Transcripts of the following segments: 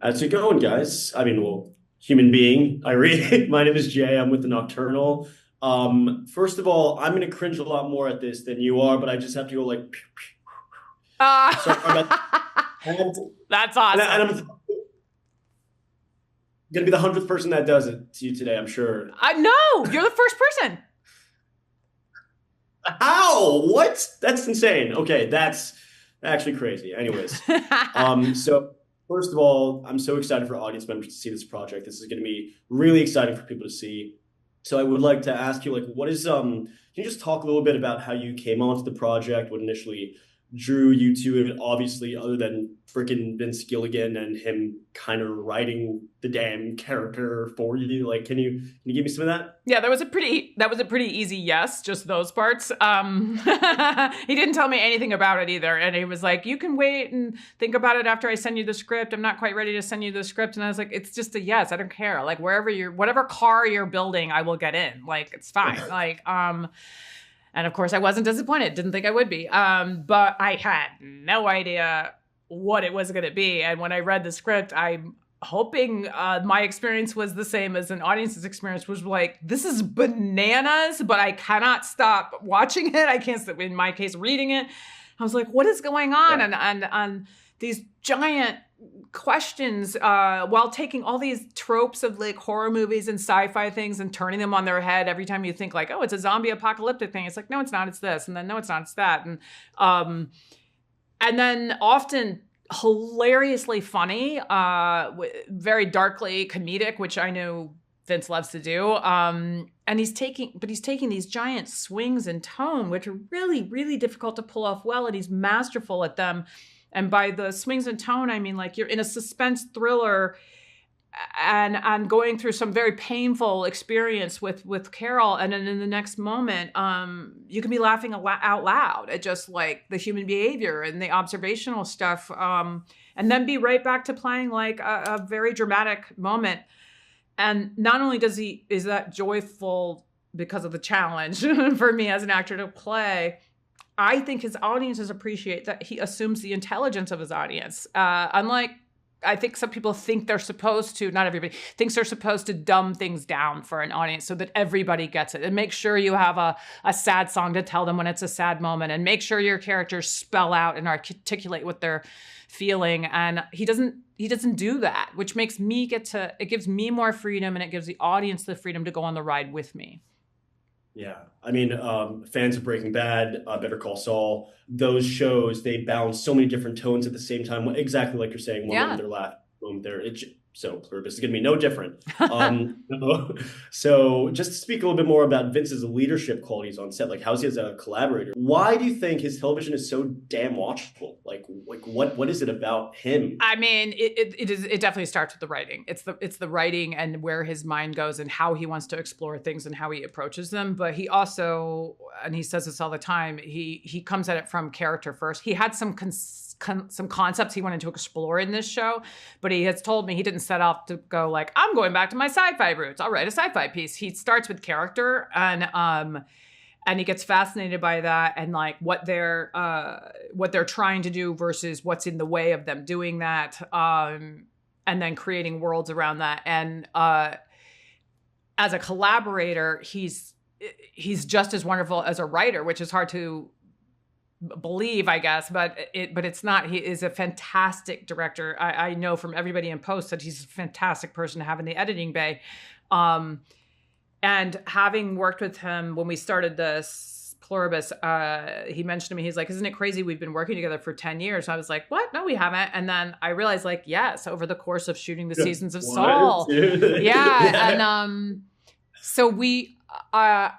How's it going, guys? I mean, well, human being. I read. My name is Jay. I'm with the Nocturnal. First of all, I'm gonna cringe a lot more at this than you are, but I just have to go like. Pew, pew. Uh, So and that's awesome. I'm gonna be the 100th person that does it to you today. I'm sure. No, you're the first person. How? What? That's insane. Okay, that's actually crazy. Anyways, so first of all, I'm so excited for audience members to see this project. This is going to be really exciting for people to see. So I would like to ask you, like, can you just talk a little bit about how you came onto the project, what initially drew you to it, obviously, other than freaking Vince Gilligan and him kind of writing the damn character for you? Like, can you give me some of that? Yeah, that was a pretty easy yes, just those parts. He didn't tell me anything about it either, and he was like, "You can wait and think about it after I send you the script. I'm not quite ready to send you the script." And I was like, "It's just a yes. I don't care. Like whatever car you're building, I will get in. Like it's fine." And of course, I wasn't disappointed. Didn't think I would be. But I had no idea what it was going to be. And when I read the script, I'm hoping my experience was the same as an audience's experience, was like, this is bananas, but I cannot stop watching it. I can't stop, in my case, reading it. I was like, what is going on? Yeah. And these giant questions while taking all these tropes of like horror movies and sci-fi things and turning them on their head every time you think like, oh, it's a zombie apocalyptic thing. It's like, no, it's not. It's this. And then, no, it's not. It's that. And then often hilariously funny, very darkly comedic, which I know Vince loves to do. And he's taking these giant swings in tone, which are really, really difficult to pull off well. And he's masterful at them. And by the swings in tone, I mean, like, you're in a suspense thriller and going through some very painful experience with Carol, and then in the next moment, you can be laughing out loud at just like the human behavior and the observational stuff, and then be right back to playing like a very dramatic moment. And not only is that joyful because of the challenge for me as an actor to play, I think his audiences appreciate that he assumes the intelligence of his audience. Unlike, I think some people think they're supposed to, not everybody, thinks they're supposed to dumb things down for an audience so that everybody gets it. And make sure you have a sad song to tell them when it's a sad moment. And make sure your characters spell out and articulate what they're feeling. And he doesn't do that, which makes it gives me more freedom, and it gives the audience the freedom to go on the ride with me. Yeah, I mean, fans of Breaking Bad, Better Call Saul, those shows, they balance so many different tones at the same time. Exactly like you're saying, one moment Yeah. they're laughing, one moment so Pluribus is going to be no different. So just to speak a little bit more about Vince's leadership qualities on set, like how's he as a collaborator? Why do you think his television is so damn watchable? Like what is it about him? I mean, it definitely starts with the writing. It's the writing and where his mind goes and how he wants to explore things and how he approaches them. But he also, and he says this all the time, he comes at it from character first. He had some concepts he wanted to explore in this show, but he has told me he didn't set off to go like, I'm going back to my sci-fi roots. I'll write a sci-fi piece. He starts with character, and he gets fascinated by that and like what they're trying to do versus what's in the way of them doing that, and then creating worlds around that. And as a collaborator, he's just as wonderful as a writer, which is hard to believe, I guess, but it's not. He is a fantastic director. I know from everybody in post that he's a fantastic person to have in the editing bay. And having worked with him when we started this Pluribus, he mentioned to me, he's like, isn't it crazy we've been working together for 10 years? So I was like, what? No, we haven't. And then I realized, like, yes, over the course of shooting the seasons of Saul. Yeah. Yeah. And so we have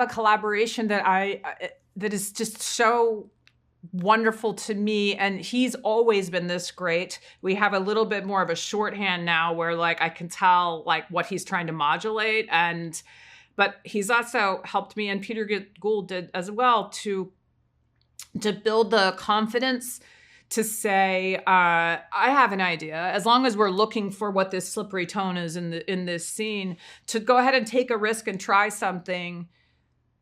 a collaboration that is just so wonderful to me, and he's always been this great. We have a little bit more of a shorthand now where like I can tell like what he's trying to modulate, but he's also helped me, and Peter Gould did as well, to build the confidence to say, I have an idea, as long as we're looking for what this slippery tone is in this scene, to go ahead and take a risk and try something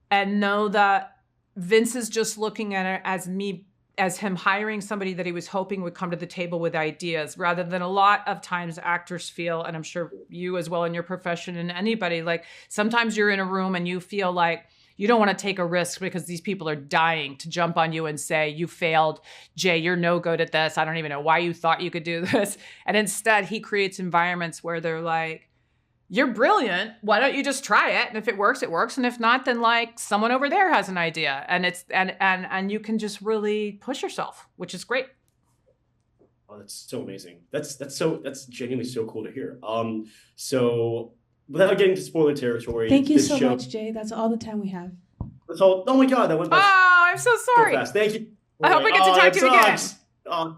and know that Vince is just looking at it as me as him hiring somebody that he was hoping would come to the table with ideas, rather than a lot of times actors feel, and I'm sure you as well in your profession and anybody, like sometimes you're in a room and you feel like you don't want to take a risk because these people are dying to jump on you and say, you failed, Jay, you're no good at this. I don't even know why you thought you could do this. And instead he creates environments where they're like, you're brilliant. Why don't you just try it? And if it works, it works. And if not, then like someone over there has an idea, and it's and you can just really push yourself, which is great. Oh, that's so amazing. That's genuinely so cool to hear. So without getting to spoiler territory, thank you so much, Jay. That's all the time we have. That's all. Oh my God, that went by Oh, I'm so sorry. so fast. Thank you. I hope I get to talk to you again. Oh,